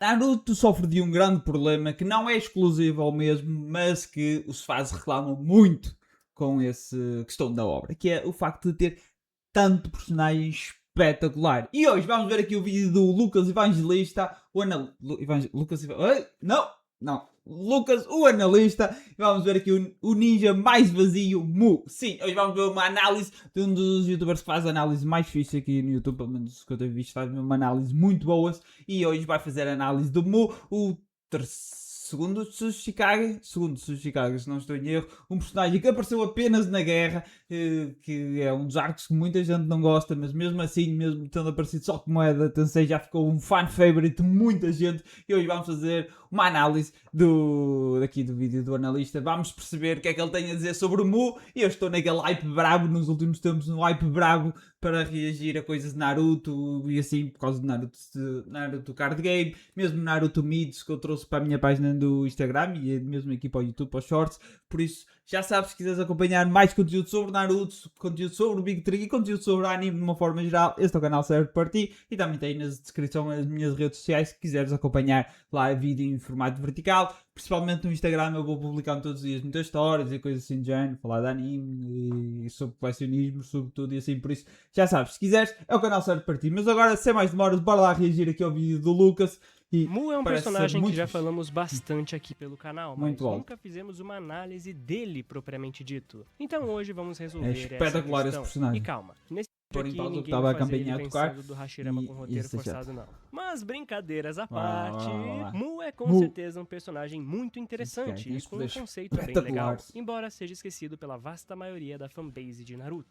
Naruto sofre de um grande problema que não é exclusivo ao mesmo, mas que os fãs reclamam muito com essa questão da obra, que é o facto de ter tanto personagem espetacular. E hoje vamos ver aqui o vídeo do Lucas Evangelista, Lucas Não, não. Lucas, o analista, e vamos ver aqui o ninja mais vazio, Mu. Sim, hoje vamos ver uma análise de um dos youtubers que faz análise mais fixe aqui no YouTube, pelo menos que eu tenho visto, faz uma análise muito boas. E hoje vai fazer a análise do Mu, o segundo Tsuchikage, se não estou em erro, um personagem que apareceu apenas na guerra, que é um dos arcos que muita gente não gosta, mas mesmo assim, mesmo tendo aparecido só como Moeda Tensei, já ficou um fan favorite de muita gente. E hoje vamos fazer uma análise daqui do vídeo do analista. Vamos perceber o que é que ele tem a dizer sobre o Mu. E eu estou naquele hype brabo nos últimos tempos, no hype brabo para reagir a coisas de Naruto e assim, por causa de Naruto Card Game, mesmo Naruto Mids que eu trouxe para a minha página do Instagram e mesmo aqui para o YouTube, para os Shorts. Por isso, já sabes, se quiseres acompanhar mais conteúdo sobre Naruto, conteúdo sobre o Big Tree e conteúdo sobre anime de uma forma geral, este é o canal certo para ti. E também tem na descrição as minhas redes sociais, se quiseres acompanhar lá vídeo em formato vertical. Principalmente no Instagram eu vou publicando todos os dias muitas histórias e coisas assim de género, falar de anime e sobre colecionismo, sobre tudo e assim, por isso já sabes, se quiseres é o canal certo para ti. Mas agora, sem mais demoras, bora lá reagir aqui ao vídeo do Lucas. E Mu é um personagem que já fixe. falamos bastante aqui pelo canal, mas Muito nunca fizemos uma análise dele propriamente dito. Então hoje vamos resolver espetacular essa esse questão. personagem. E calma, nesse Por vídeo aqui enquanto, ninguém estava vai a fazer campainha ele a tocar vencendo do Hashirama com roteiro forçado não. Mas brincadeiras à parte, Mu é com certeza um personagem muito interessante e com um conceito bem legal, embora seja esquecido pela vasta maioria da fanbase de Naruto.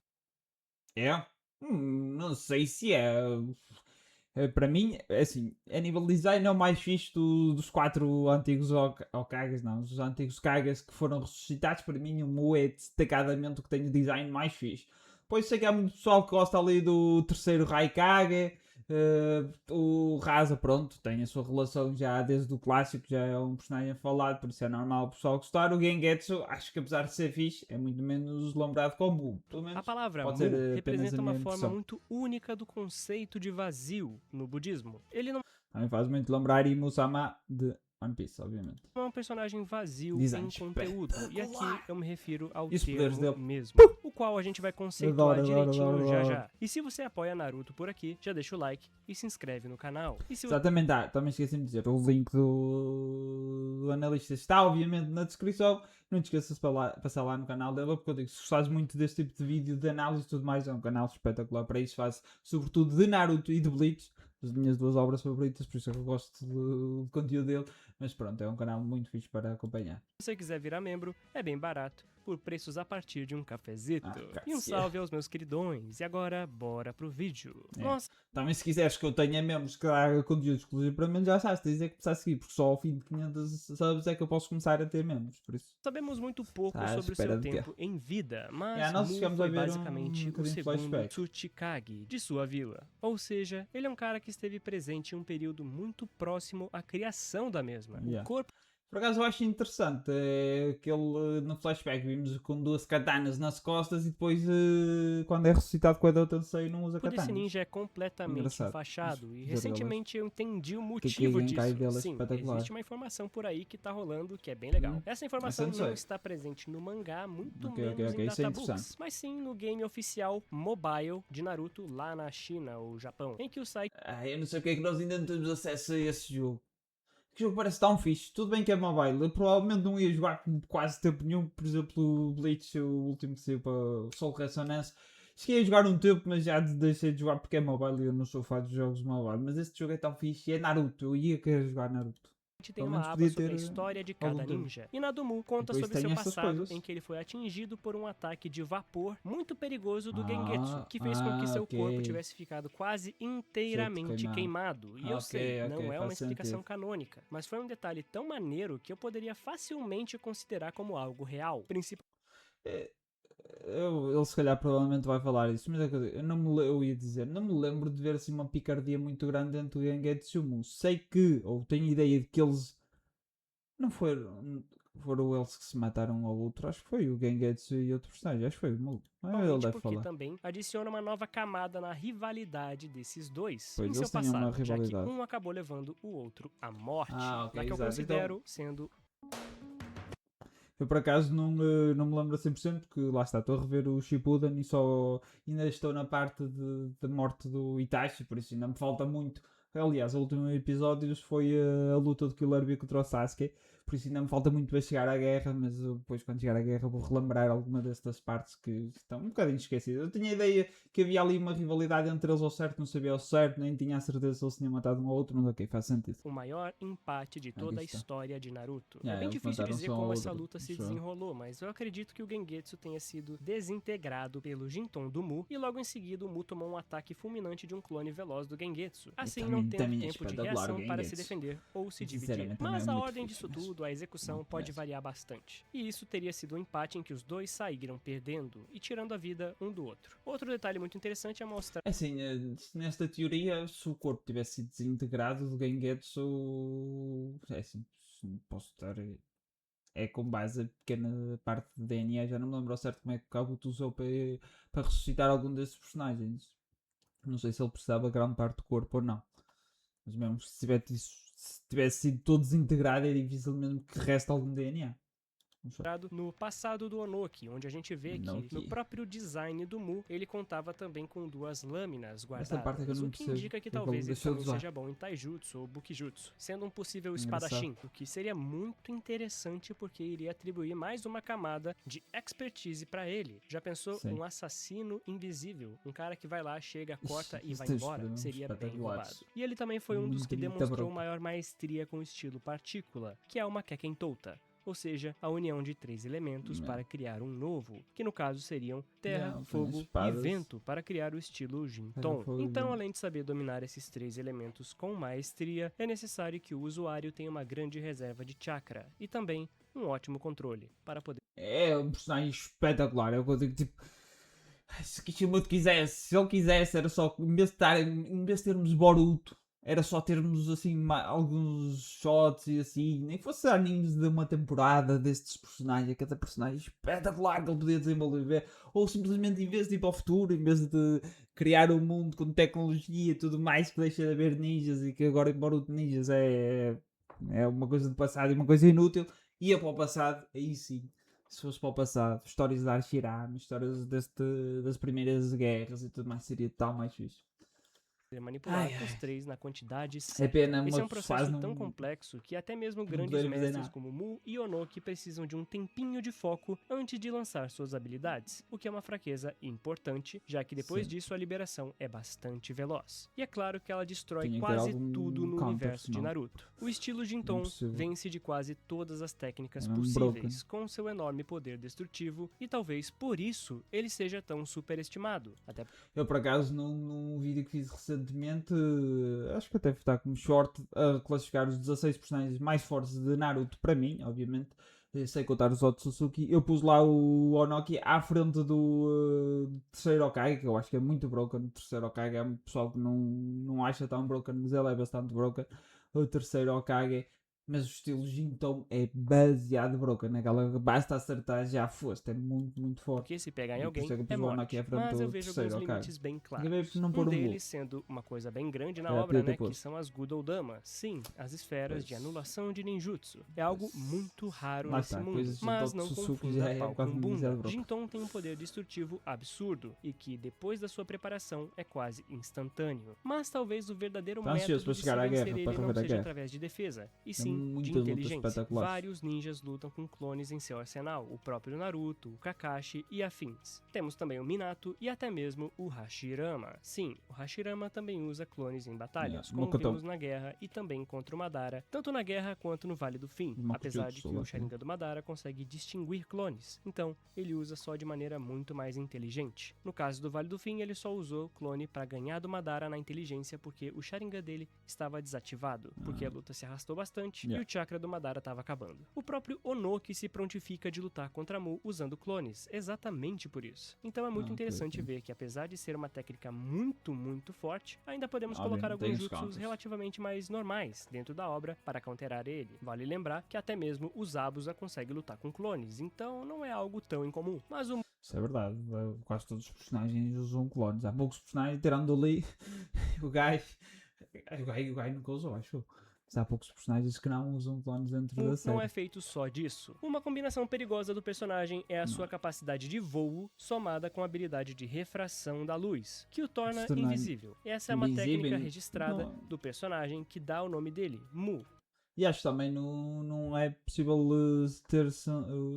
É? Não sei se é. Para mim, assim, a nível de design é o mais fixe dos quatro antigos Okages, não, os antigos Kages que foram ressuscitados. Para mim, o Mu é destacadamente o que tem o design mais fixe. Pois sei que há muito pessoal que gosta ali do terceiro Raikage. O Rasa, pronto, tem a sua relação já desde o clássico, já é um personagem falado, por isso é normal o pessoal gostar. O Gengetsu, acho que apesar de ser fixe, é muito menos lembrado como Mu. Pelo menos A palavra pode Mu ser representa uma forma impressão. muito única do conceito de vazio no budismo. Ele não Também faz muito lembrar Imu-sama de One Piece, obviamente. é um personagem vazio Design em conteúdo, e aqui eu me refiro ao E os poderes termo dele? mesmo, o qual a gente vai conceituar direitinho já já. E se você apoia Naruto por aqui, já deixa o like e se inscreve no canal. E se Exatamente, também esqueci de dizer, o link do analista está obviamente na descrição. Não te esqueças de passar lá no canal dele, porque eu digo, se gostares muito deste tipo de vídeo, de análise e tudo mais, é um canal espetacular para isso, faz sobretudo de Naruto e de Bleach, as minhas duas obras favoritas, por isso é que eu gosto do conteúdo dele. Mas pronto, é um canal muito fixe para acompanhar. Se você quiser virar membro, é bem barato, por preços a partir de um cafezito. E um salve aos meus queridões. E agora, bora pro vídeo. Nossa. Também se quiseres que eu tenha membros que haga conteúdo exclusivo para mim, já sabes, tens é que começar a seguir, porque só ao fim de 500 subs é que eu posso começar a ter membros, por isso. Sabemos muito pouco sobre o seu tempo em vida, mas Mu foi basicamente o segundo Tsuchikage de sua vila. Ou seja, ele é um cara que esteve presente em um período muito próximo à criação da mesma. O corpo... Por acaso eu acho interessante, que ele no flashback vimos com duas katanas nas costas e depois quando é ressuscitado com a Edo Tensei não usa katanas. Esse ninja é completamente enfaixado e recentemente eu entendi o motivo disso. Sim, existe uma informação por aí que tá rolando que é bem legal. Essa informação não está presente no mangá, muito menos em databooks, mas sim no game oficial mobile de Naruto lá na China ou Japão, em que o site... eu não sei porque é que nós ainda não temos acesso a esse jogo. Que jogo parece tão fixe, tudo bem que é mobile, eu provavelmente não ia jogar com quase tempo nenhum, por exemplo o Bleach, o último que saiu para o Soul Resonance. Cheguei a jogar um tempo, mas já deixei de jogar porque é mobile e eu não sou fã de jogos mobile. Mas este jogo é tão fixe, é Naruto, eu ia querer jogar Naruto. Tem uma aba sobre a história de cada ninja. E Nadumu conta sobre seu passado, em que ele foi atingido por um ataque de vapor muito perigoso do Gengetsu, que fez com que seu corpo tivesse ficado quase inteiramente queimado. E eu sei, não é uma explicação canônica, mas foi um detalhe tão maneiro que eu poderia facilmente considerar como algo real. Ele se calhar provavelmente vai falar isso, mas é que eu ia dizer, não me lembro de ver assim uma picardia muito grande dentro do Gengetsu. Sei que, ou tenho ideia de que eles não foram, foram eles que se mataram um ao outro. Acho que foi o Gengetsu e outro personagem. Acho que foi o Mu. Ele deve porque falar. também adiciona uma nova camada na rivalidade desses dois Pois, em seu eles tinham passado, uma já que rivalidade. um acabou levando o outro à morte, ok, na que eu exato. considero sendo... Eu por acaso não me lembro a 100% porque lá está, estou a rever o Shippuden e só ainda estou na parte da morte do Itachi, por isso ainda me falta muito. Aliás, o último episódio foi a luta do Killer Bee contra o Sasuke, por isso ainda me falta muito para chegar à guerra, mas depois quando chegar à guerra vou relembrar alguma destas partes que estão um bocadinho esquecidas. Eu tinha a ideia que havia ali uma rivalidade entre eles ao certo, não sabia ao certo, nem tinha a certeza se eles tinham matado um ao outro, mas ok, faz sentido. O maior empate de toda a história de Naruto. É bem eles difícil dizer como essa luta se Sure. desenrolou, mas eu acredito que o Gengetsu tenha sido desintegrado pelo Jinton do Mu, e logo em seguida o Mu tomou um ataque fulminante de um clone veloz do Gengetsu, assim não tendo tempo de reação para se defender ou se dividir. Mas a ordem disso tudo, a execução, pode variar bastante. E isso teria sido um empate em que os dois saíram perdendo e tirando a vida um do outro. Outro detalhe muito interessante é mostrar... Assim, nesta teoria, se o corpo tivesse sido desintegrado do Gengetsu, é assim, posso estar... É com base a pequena parte de DNA, já não me lembro ao certo como é que o Kabuto usou para ressuscitar algum desses personagens. Não sei se ele precisava de grande parte do corpo ou não. Mas mesmo se tivesse sido todo desintegrado, é difícil mesmo que reste algum DNA. No passado do Onoki, onde a gente vê que no próprio design do Mu, ele contava também com 2 lâminas guardadas, o que indica que talvez ele também seja bom em Taijutsu ou Bukijutsu, sendo um possível espadachim, o que seria muito interessante porque iria atribuir mais uma camada de expertise pra ele. Já pensou um assassino invisível, um cara que vai lá, chega, corta e vai embora? Seria bem roubado. E ele também foi um dos que demonstrou maior maestria com o estilo partícula, que é uma Kekken Touta, ou seja, a união de 3 elementos para criar um novo, que no caso seriam terra, fogo e vento para criar o estilo Jinton. Então, além de saber dominar esses 3 elementos com maestria, é necessário que o usuário tenha uma grande reserva de chakra e também um ótimo controle para poder... É um personagem espetacular, é o que eu digo, tipo... Se Kishimoto quisesse, se ele quisesse, era só, em vez de termos Boruto, era só termos assim alguns shots e assim, nem fosse animes de uma temporada destes personagens, cada personagem espetacular que ele podia desenvolver, ou simplesmente em vez de ir para o futuro, em vez de criar um mundo com tecnologia e tudo mais que deixa de haver ninjas e que agora em Boruto ninjas é uma coisa do passado e uma coisa inútil, ia para o passado, aí sim. Se fosse para o passado, histórias de Arshirama, histórias das primeiras guerras e tudo mais, seria tal mais fixe. Manipular os 3 na quantidade certa. É pena, esse é um processo tão complexo que até mesmo grandes mestres como Mu e Onoki precisam de um tempinho de foco antes de lançar suas habilidades, o que é uma fraqueza importante, já que depois disso a liberação é bastante veloz. E é claro que ela destrói quase tudo no universo de Naruto. O estilo Jinton vence de quase todas as técnicas possíveis, com seu enorme poder destrutivo, e talvez por isso ele seja tão superestimado. Eu por acaso num vídeo que fiz recentemente, acho que até está como short, a classificar os 16 personagens mais fortes de Naruto para mim, obviamente, sem contar os Otsutsuki, eu pus lá o Onoki à frente do terceiro Hokage, que eu acho que é muito broken. O terceiro Hokage é um pessoal que não acha tão broken, mas ele é bastante broken. O terceiro Hokage, mas o estilo Jinton é baseado broken, naquela basta acertar já foste, é muito, muito forte. Porque se pegar em alguém, é morte. Mas eu vejo alguns limites bem claros. Um deles sendo uma coisa bem grande na obra, né, que são as Gudodama. Sim, as esferas de anulação de ninjutsu. É algo muito raro nesse mundo, mas não confunda pau com bunda. Jinton tem um poder destrutivo absurdo, e que depois da sua preparação é quase instantâneo. Mas talvez o verdadeiro método de se vencer ele não seja através de defesa, e sim de inteligência. Vários ninjas lutam com clones em seu arsenal, o próprio Naruto, o Kakashi e afins. Temos também o Minato e até mesmo o Hashirama. Sim, o Hashirama também usa clones em batalhas, como vimos na guerra e também contra o Madara, tanto na guerra quanto no Vale do Fim, apesar de que o Sharingan do Madara consegue distinguir clones, então ele usa só de maneira muito mais inteligente. No caso do Vale do Fim, ele só usou o clone para ganhar do Madara na inteligência porque o Sharingan dele estava desativado, porque a luta se arrastou bastante e o chakra do Madara estava acabando. O próprio Onoki se prontifica de lutar contra Mu usando clones, exatamente por isso. Então é muito interessante ver que, apesar de ser uma técnica muito forte, ainda podemos colocar alguns jutsus relativamente mais normais dentro da obra para counterar ele. Vale lembrar que até mesmo o Zabuza consegue lutar com clones, então não é algo tão incomum. Mas o Isso é verdade, quase todos os personagens usam clones. Há poucos personagens, tirando ali o gajo nunca usou, acho. Mas há poucos personagens que não usam clones dentro da série. Não é feito só disso. Uma combinação perigosa do personagem é a sua capacidade de voo somada com a habilidade de refração da luz, que o torna invisível. Essa é uma técnica registrada do personagem que dá o nome dele, Mu. E acho que também não é possível ter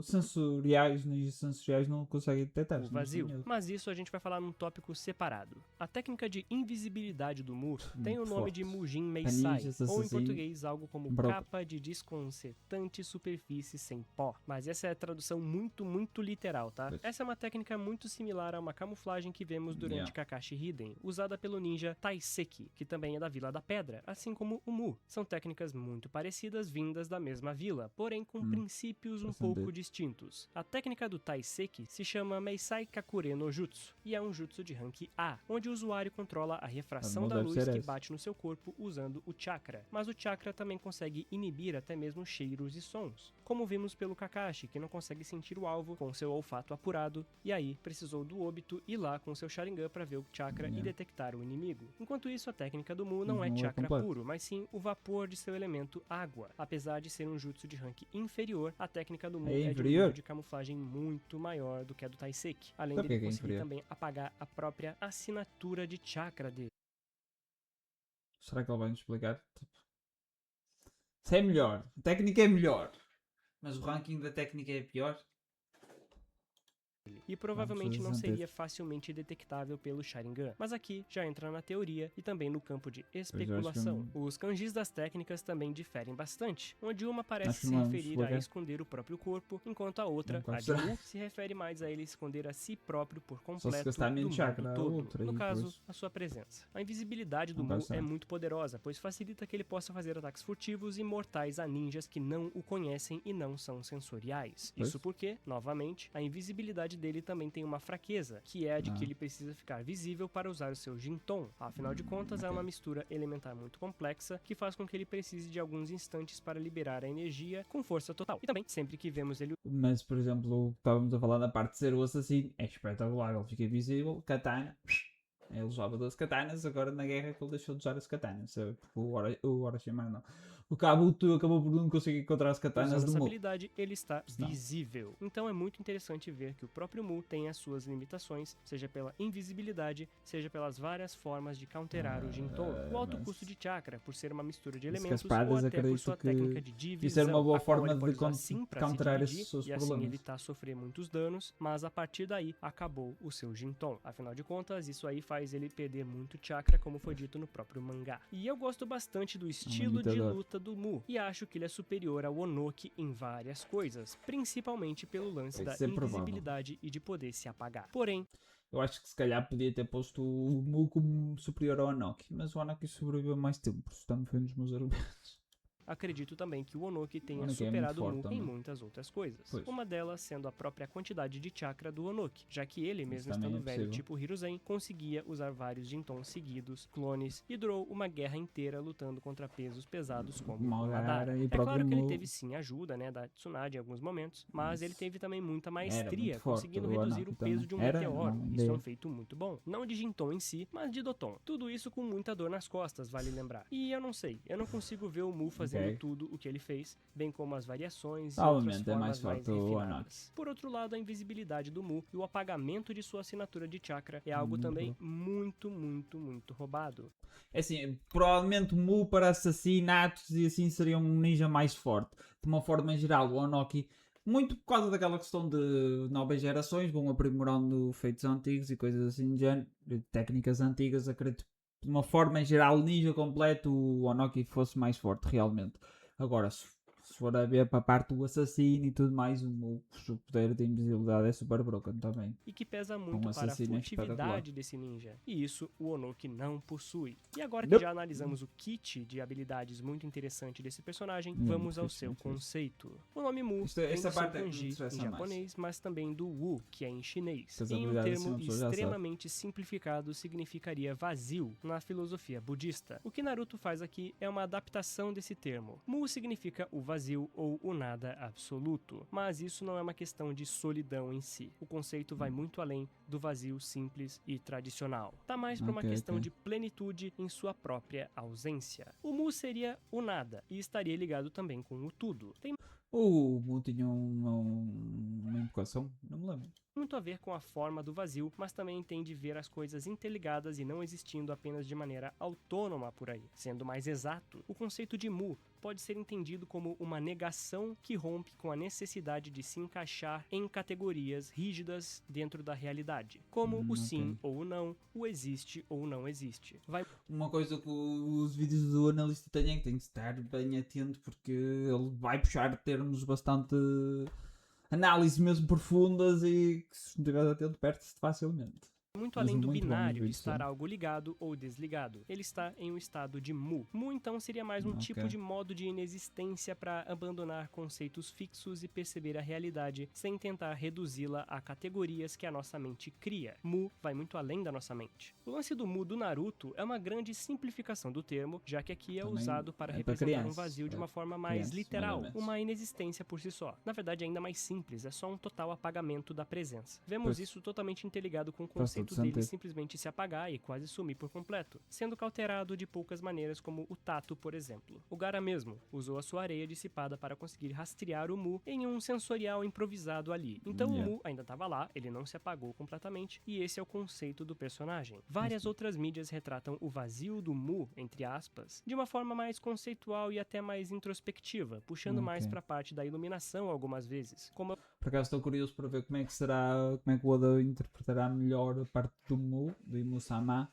sensoriais, ninjas sensoriais não conseguem detectar. O vazio. Mas isso a gente vai falar num tópico separado. A técnica de invisibilidade do Mu tem o nome de Mujin Meisai, ou em português algo como capa de desconcertante superfície sem pó. Mas essa é a tradução muito literal, tá? Essa é uma técnica muito similar a uma camuflagem que vemos durante Kakashi Hiden, usada pelo ninja Taiseki, que também é da Vila da Pedra, assim como o Mu. São técnicas muito parecidas vindas da mesma vila, porém com princípios um pouco distintos. A técnica do Taiseki se chama Meisai Kakure no Jutsu, e é um jutsu de rank A, onde o usuário controla a refração da luz que bate no seu corpo usando o chakra. Mas o chakra também consegue inibir até mesmo cheiros e sons, como vimos pelo Kakashi, que não consegue sentir o alvo com seu olfato apurado, e aí precisou do Obito ir lá com seu Sharingan para ver o chakra e detectar o inimigo. Enquanto isso, a técnica do Mu não é chakra puro, mas sim o vapor de seu elemento água. Apesar de ser um jutsu de rank inferior, a técnica do Mu é de um nível de camuflagem muito maior do que a do Taiseki, além de conseguir também apagar a própria assinatura de chakra dele. Será que ele vai nos explicar? Se é melhor, a técnica é melhor, mas o ranking da técnica é pior? E provavelmente não seria facilmente detectável pelo Sharingan. Mas aqui já entra na teoria e também no campo de especulação. Os kanjis das técnicas também diferem bastante, onde uma parece se referir a esconder o próprio corpo, enquanto a outra, a de Mu, se refere mais a ele esconder a si próprio por completo do mundo todo. No caso, a sua presença. A invisibilidade do Mu é muito poderosa, pois facilita que ele possa fazer ataques furtivos e mortais a ninjas que não o conhecem e não são sensoriais. Isso porque, novamente, a invisibilidade dele também tem uma fraqueza, que é a de que ele precisa ficar visível para usar o seu Jinton. Afinal de contas, é uma mistura elementar muito complexa que faz com que ele precise de alguns instantes para liberar a energia com força total. E também, sempre que vemos ele... Mas, por exemplo, estávamos a falar da parte de ser o assassino, é espetacular, ele fica invisível, katana... Ele usava 12 katanas, agora na guerra que ele deixou de usar as katanas. O Orochimaru não. O Kabuto acabou por não conseguir encontrar as katanas do Mu. Habilidade, ele está visível. Então é muito interessante ver que o próprio Mu tem as suas limitações, seja pela invisibilidade, seja pelas várias formas de counterar o Jinton. O alto custo de chakra, por ser uma mistura de elementos, ou até por sua técnica de divisão, isso era uma boa forma de counterar esses seus problemas. E assim evitar sofrer muitos danos, mas a partir daí acabou o seu Jinton. Afinal de contas, isso aí faz ele perder muito chakra, como foi dito no próprio mangá. E eu gosto bastante do estilo de luta do Mu, e acho que ele é superior ao Onoki em várias coisas, principalmente pelo lance da invisibilidade e de poder se apagar. Porém, eu acho que se calhar podia ter posto o Mu como superior ao Onoki, mas o Onoki sobreviveu mais tempo, por isso também foi um dos meus argumentos. Acredito também que o Onoki tenha superado o Mu em muitas outras coisas. Uma delas sendo a própria quantidade de chakra do Onoki, já que ele, mesmo estando velho tipo Hiruzen, conseguia usar vários Jintons seguidos, clones, e durou uma guerra inteira lutando contra pesos pesados como o Madara. É claro que ele teve sim ajuda, da Tsunade em alguns momentos, mas ele teve também muita maestria, conseguindo reduzir o peso de um meteoro. Isso é um feito muito bom. Não de Jinton em si, mas de Doton. Tudo isso com muita dor nas costas, vale lembrar. E eu não sei, eu não consigo ver o Mu fazendo tudo o que ele fez, bem como as variações e outras formas mais refinadas. Por outro lado, a invisibilidade do Mu e o apagamento de sua assinatura de chakra é algo também muito roubado. É assim, provavelmente o Mu para assassinatos e assim seria um ninja mais forte. De uma forma em geral, o Onoki, muito por causa daquela questão de novas gerações, vão aprimorando feitos antigos e coisas assim de género, técnicas antigas, acredito. De uma forma em geral, ninja completo, o Onoki fosse mais forte, realmente. Agora, se se for a ver para a parte do assassino e tudo mais, o poder de invisibilidade é super broken também. E que pesa muito para a furtividade desse ninja. E isso o Onoki não possui. E agora que já analisamos o kit de habilidades muito interessante desse personagem, vamos ao seu conceito. O nome Mu vem do seu kanji em japonês, mas também do Wu, que é em chinês. Em um termo extremamente simplificado, significaria vazio na filosofia budista. O que Naruto faz aqui é uma adaptação desse termo. Mu significa o vazio ou o nada absoluto, mas isso não é uma questão de solidão em si. O conceito vai muito além do vazio simples e tradicional. Tá mais para uma questão de plenitude em sua própria ausência. O Mu seria o nada e estaria ligado também com o tudo. Tem o Mu tinha uma invocação? Não me lembro. Muito a ver com a forma do vazio, mas também tem de ver as coisas interligadas e não existindo apenas de maneira autônoma por aí. Sendo mais exato, o conceito de Mu pode ser entendido como uma negação que rompe com a necessidade de se encaixar em categorias rígidas dentro da realidade, como o sim ou o não, o existe ou não existe. Uma coisa que os vídeos do analista têm é que tem que estar bem atento, porque ele vai puxar termos bastante análises mesmo profundas e que se não estiver atento perde-se facilmente. Muito além do binário de estar algo ligado ou desligado. Ele está em um estado de Mu. Mu então seria mais um tipo de modo de inexistência para abandonar conceitos fixos e perceber a realidade sem tentar reduzi-la a categorias que a nossa mente cria. Mu vai muito além da nossa mente. O lance do Mu do Naruto é uma grande simplificação do termo, já que aqui é usado para representar um vazio de uma forma mais literal, uma inexistência por si só. Na verdade, ainda mais simples, é só um total apagamento da presença. Vemos isso totalmente interligado com o conceito dele simplesmente se apagar e quase sumir por completo, sendo cauterado de poucas maneiras, como o tato, por exemplo. O Gaara mesmo usou a sua areia dissipada para conseguir rastrear o Mu em um sensorial improvisado ali. Então o Mu ainda estava lá, ele não se apagou completamente, e esse é o conceito do personagem. Várias outras mídias retratam o vazio do Mu, entre aspas, de uma forma mais conceitual e até mais introspectiva, puxando mais para a parte da iluminação algumas vezes. Por acaso estou curioso para ver como é que o Oda interpretará melhor a parte do Mu, do Imu-sama,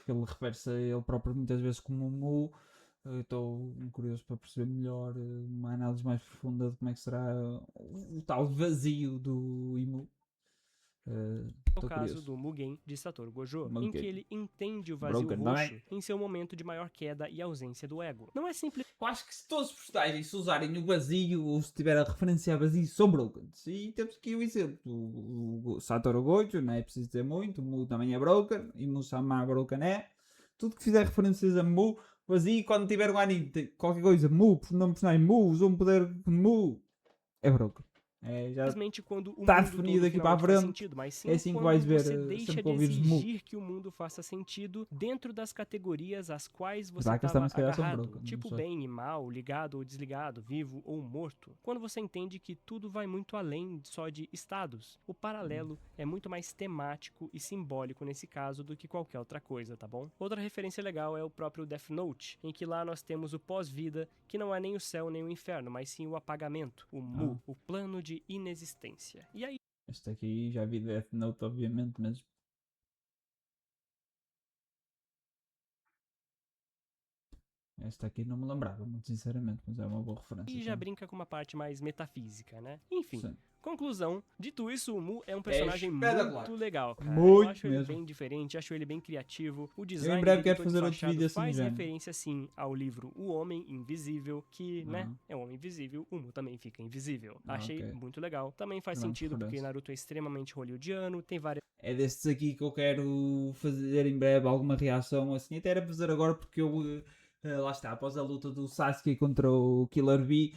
que ele refere-se a ele próprio muitas vezes como Mu. Estou curioso para perceber melhor uma análise mais profunda de como é que será o tal vazio do Imu. O caso do Mugen de Satoru Gojo, em que ele entende o vazio roxo em seu momento de maior queda e ausência do ego. Não é simples. Eu acho que se todos os personagens se usarem o vazio ou se tiver a referenciar vazio são broken. E temos aqui o exemplo. O Satoru Gojo, não é preciso dizer muito, o Mu também é broken, e o Mu-sama broken é. Tudo que fizer referências a Mu, vazio, quando tiver um anime, qualquer coisa, Mu, nome personagem Mu, usou um poder Mu, é broken. Simplesmente quando o está mundo definido aqui para a frente, sentido, mas sim é assim que vais ver. Você deixa de exigir que o mundo faça sentido dentro das categorias às quais você estava agarrado, tipo bem e mal, ligado ou desligado, vivo ou morto. Quando você entende que tudo vai muito além só de estados, o paralelo é muito mais temático e simbólico nesse caso do que qualquer outra coisa, tá bom? Outra referência legal é o próprio Death Note, em que lá nós temos o pós-vida, que não é nem o céu nem o inferno, mas sim o apagamento, o Mu, o plano de inexistência. E aí... Este aqui já vi Death Note, obviamente, mas... Esta aqui não me lembrava, muito sinceramente, mas é uma boa referência. E já brinca com uma parte mais metafísica, né? Enfim... Sim. Conclusão, dito isso, o Mu é um personagem muito legal, cara. Muito eu acho mesmo. ele bem diferente, acho ele bem criativo. O design em breve quero fazer outro vídeo assim, faz referência sim ao livro O Homem Invisível, que, né, é um homem invisível, o Mu também fica invisível. Achei muito legal. Também faz sentido porque Naruto é extremamente hollywoodiano, tem várias... É destes aqui que eu quero fazer em breve alguma reação assim, até era fazer agora porque eu... lá está, após a luta do Sasuke contra o Killer Bee,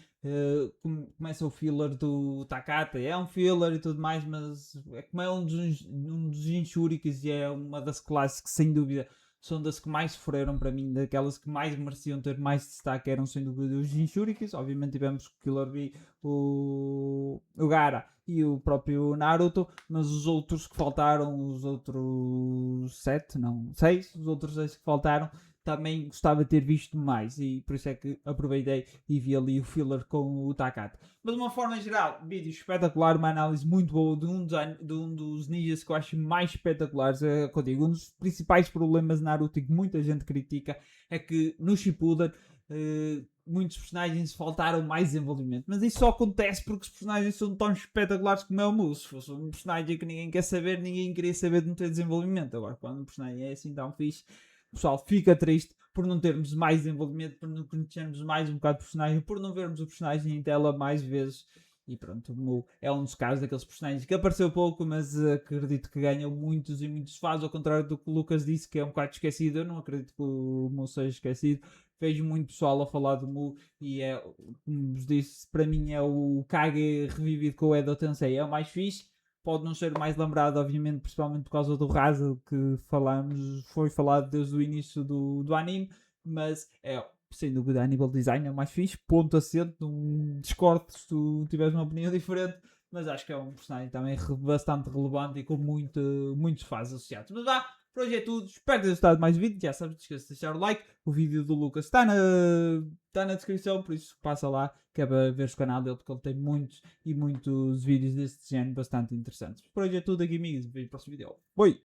começa o filler do Takata. É um filler e tudo mais, mas é como é um dos Jinchurikis e é uma das classes que sem dúvida são das que mais sofreram para mim, daquelas que mais mereciam ter mais destaque, eram sem dúvida os Jinchurikis. Obviamente tivemos o Killer Bee, o Gaara e o próprio Naruto, mas os outros que faltaram, os outros 6, os outros 6 que faltaram, também gostava de ter visto mais, e por isso é que aproveitei e vi ali o filler com o Takata. Mas de uma forma geral, vídeo espetacular, uma análise muito boa de um dos ninjas que eu acho mais espetaculares. Um dos principais problemas de Naruto e que muita gente critica é que no Shippuden muitos personagens faltaram mais desenvolvimento. Mas isso só acontece porque os personagens são tão espetaculares como é o Mu. Se fosse um personagem que ninguém quer saber, ninguém queria saber de não ter desenvolvimento. Agora, quando um personagem é assim tão fixe, o pessoal fica triste por não termos mais desenvolvimento, por não conhecermos mais um bocado de personagem, por não vermos o personagem em tela mais vezes. E pronto, o Mu é um dos casos daqueles personagens que apareceu pouco, mas acredito que ganham muitos e muitos fãs, ao contrário do que o Lucas disse, que é um bocado esquecido. Eu não acredito que o Mu seja esquecido. Vejo muito pessoal a falar do Mu e é, como vos disse, para mim é o Kage revivido com o Edo Tensei. É o mais fixe. Pode não ser o mais lembrado, obviamente, principalmente por causa do Raza que falamos, foi falado desde o início do anime, mas é sem dúvida a nível de design é o mais fixe. Ponto assento, não discordo se tu tiveres uma opinião diferente, mas acho que é um personagem também bastante relevante e com muitos fãs associados. Mas vá, por hoje é tudo. Espero que tenhas gostado de mais vídeo. Já sabes, não te esqueças de deixar o like. O vídeo do Lucas está na descrição, por isso passa lá, que é para ver o canal dele, porque ele tem muitos vídeos deste género bastante interessantes. Por hoje é tudo aqui, amigos. Vejo no próximo vídeo. Oi!